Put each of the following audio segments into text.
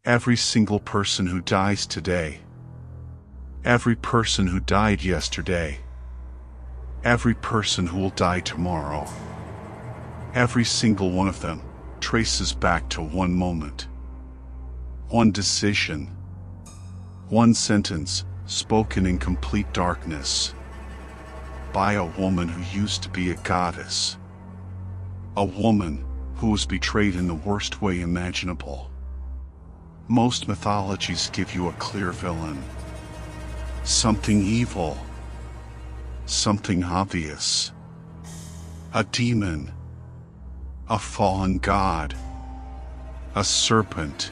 Every single person who dies today, every person who died yesterday, every person who will die tomorrow, every single one of them traces back to one moment, one decision, one sentence spoken in complete darkness by a woman who used to be a goddess, a woman who was betrayed in the worst way imaginable. Most mythologies give you a clear villain, something evil, something obvious, a demon, a fallen god, a serpent,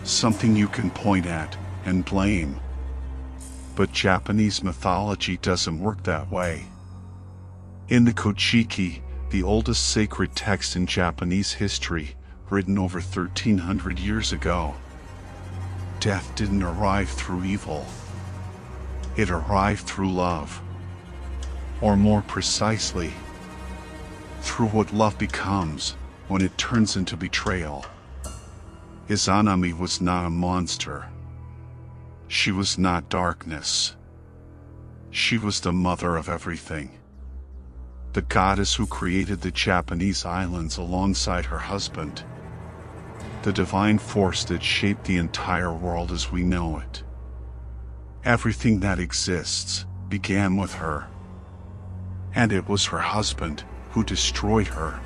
something you can point at and blame. But Japanese mythology doesn't work that way. In the Kojiki, the oldest sacred text in Japanese history, written over 1300 years ago, death didn't arrive through evil. It arrived through love. Or more precisely, through what love becomes when it turns into betrayal. Izanami was not a monster. She was not darkness. She was the mother of everything. The goddess who created the Japanese islands alongside her husband. The divine force that shaped the entire world as we know it. Everything that exists began with her. And it was her husband who destroyed her.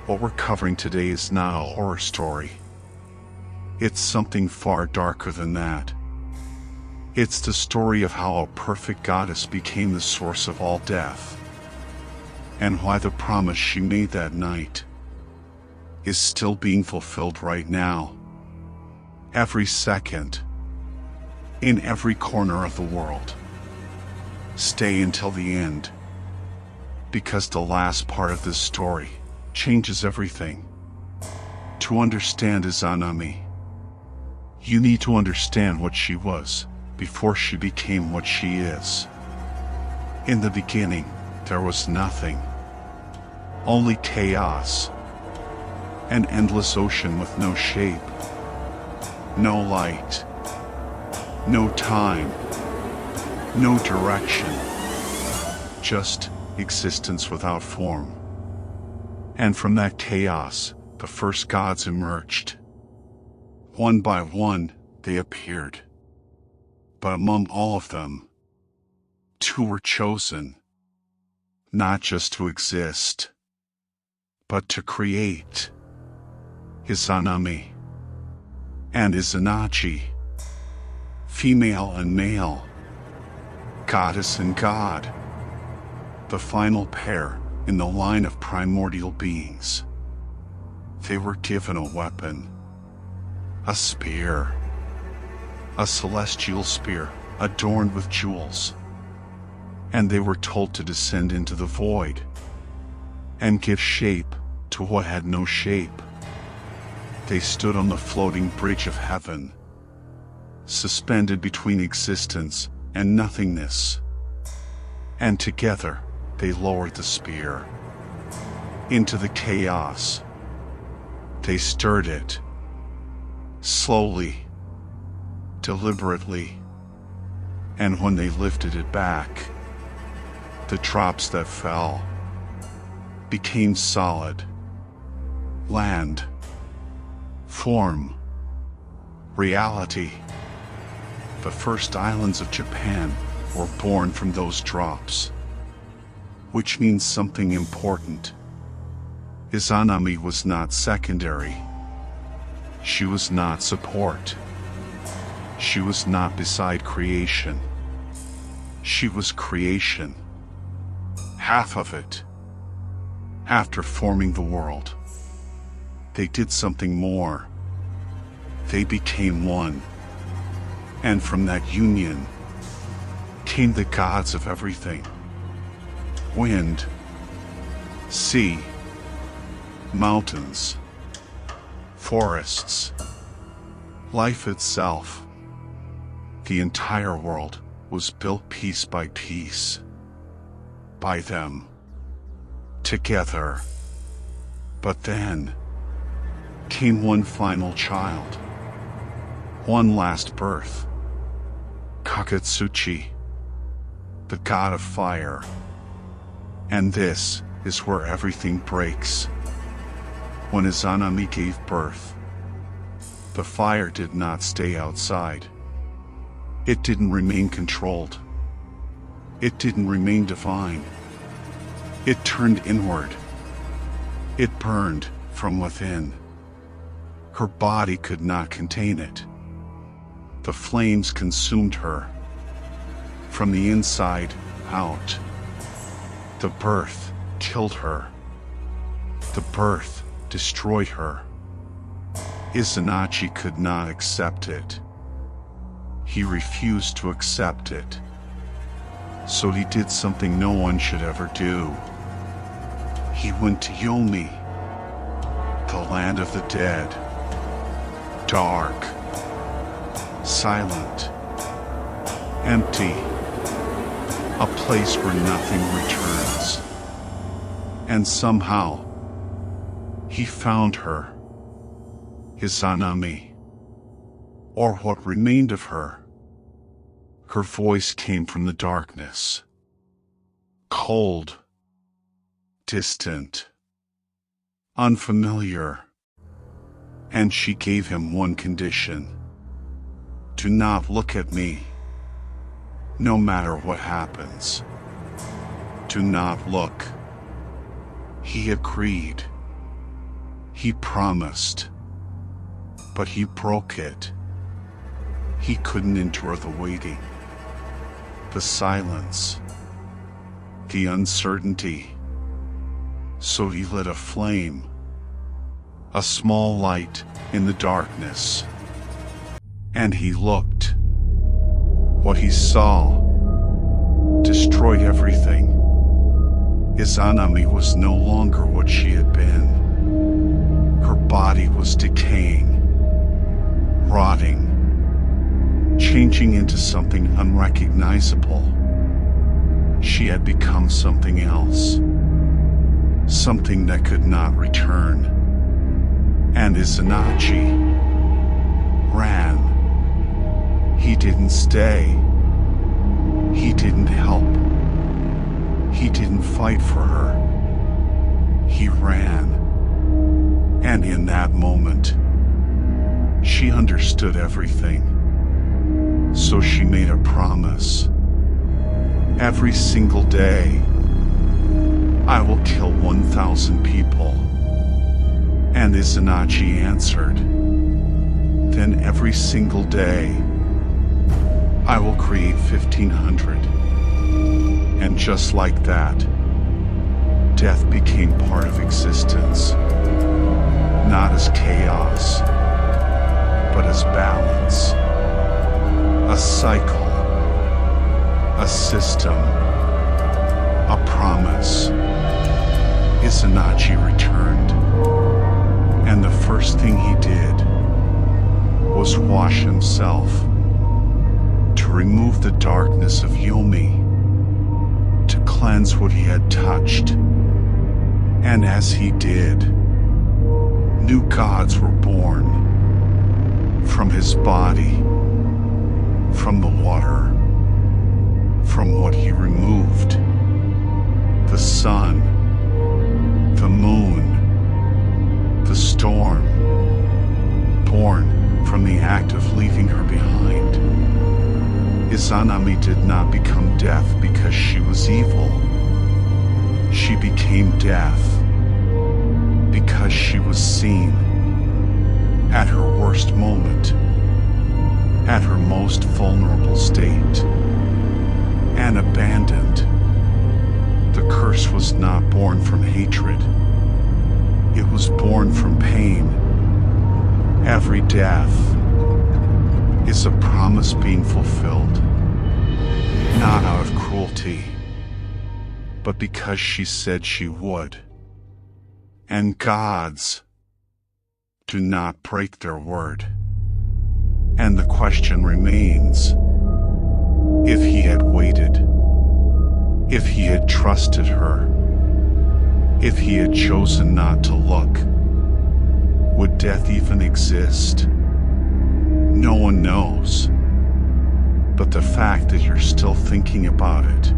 What we're covering today is not a horror story. It's something far darker than that. It's the story of how a perfect goddess became the source of all death. And why the promise she made that night is still being fulfilled right now. Every second, in every corner of the world. Stay until the end, because the last part of this story changes everything. To understand Izanami, you need to understand what she was before she became what she is. In the beginning, there was nothing. Only chaos. An endless ocean with no shape. No light. No time. No direction. Just existence without form. And from that chaos, the first gods emerged. One by one, they appeared. But among all of them, two were chosen, not just to exist, but to create. Izanami and Izanagi, female and male, goddess and god, the final pair in the line of primordial beings. They were given a weapon, a spear, a celestial spear adorned with jewels, and they were told to descend into the void and give shape to what had no shape. They stood on the floating bridge of heaven, suspended between existence and nothingness, and together they lowered the spear into the chaos. They stirred it, slowly, deliberately, and when they lifted it back, the drops that fell became solid, land, form, reality. The first islands of Japan were born from those drops, which means something important. Izanami was not secondary. She was not support. She was not beside creation. She was creation. Half of it. After forming the world, they did something more. They became one. And from that union came the gods of everything. Wind, sea, mountains, forests, life itself. The entire world was built piece by piece, by them, together. But then, came one final child. One last birth. Kakatsuchi, the god of fire. And this is where everything breaks. When Izanami gave birth, the fire did not stay outside. It didn't remain controlled. It didn't remain divine. It turned inward. It burned from within. Her body could not contain it. The flames consumed her. From the inside out. The birth killed her. The birth destroyed her. Izanagi could not accept it. He refused to accept it. So he did something no one should ever do. He went to Yomi, the land of the dead. Dark, silent, empty, a place where nothing returns. And somehow, he found her, Izanami, or what remained of her. Her voice came from the darkness, cold, distant, unfamiliar, and she gave him one condition: do not look at me, no matter what happens. Do not look. He agreed. He promised, but he broke it. He couldn't endure the waiting, the silence, the uncertainty. So he lit a flame, a small light in the darkness. And he looked. What he saw destroyed everything. Izanami was no longer what she had been. Her body was decaying, rotting, changing into something unrecognizable. She had become something else, something that could not return. And Izanagi ran. He didn't stay. He didn't help. He didn't fight for her. He ran. And in that moment, she understood everything. So she made a promise. Every single day, I will kill 1,000 people. And Izanagi answered, then every single day, I will create 1,500. And just like that, death became part of existence. Not as chaos, but as balance. A cycle, a system, a promise. Izanagi returned, and the first thing he did was wash himself, to remove the darkness of Yomi, to cleanse what he had touched. And as he did, new gods were born from his body, from the water, from what he removed. The sun, the moon, the storm, born from the act of leaving her behind. Izanami did not become death because she was evil. She became death because she was seen at her worst moment, at her most vulnerable state, and abandoned. The curse was not born from hatred. It was born from pain. Every death is a promise being fulfilled, not out of cruelty, but because she said she would. And gods do not break their word. And the question remains, if he had waited, if he had trusted her, if he had chosen not to look, Would death even exist? No one knows. But the fact that you're still thinking about it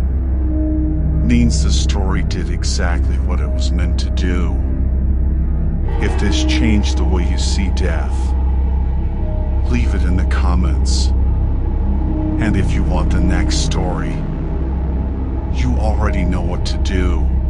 means the story did exactly what it was meant to do. If this changed the way you see death, leave it in the comments. And if you want the next story, you already know what to do.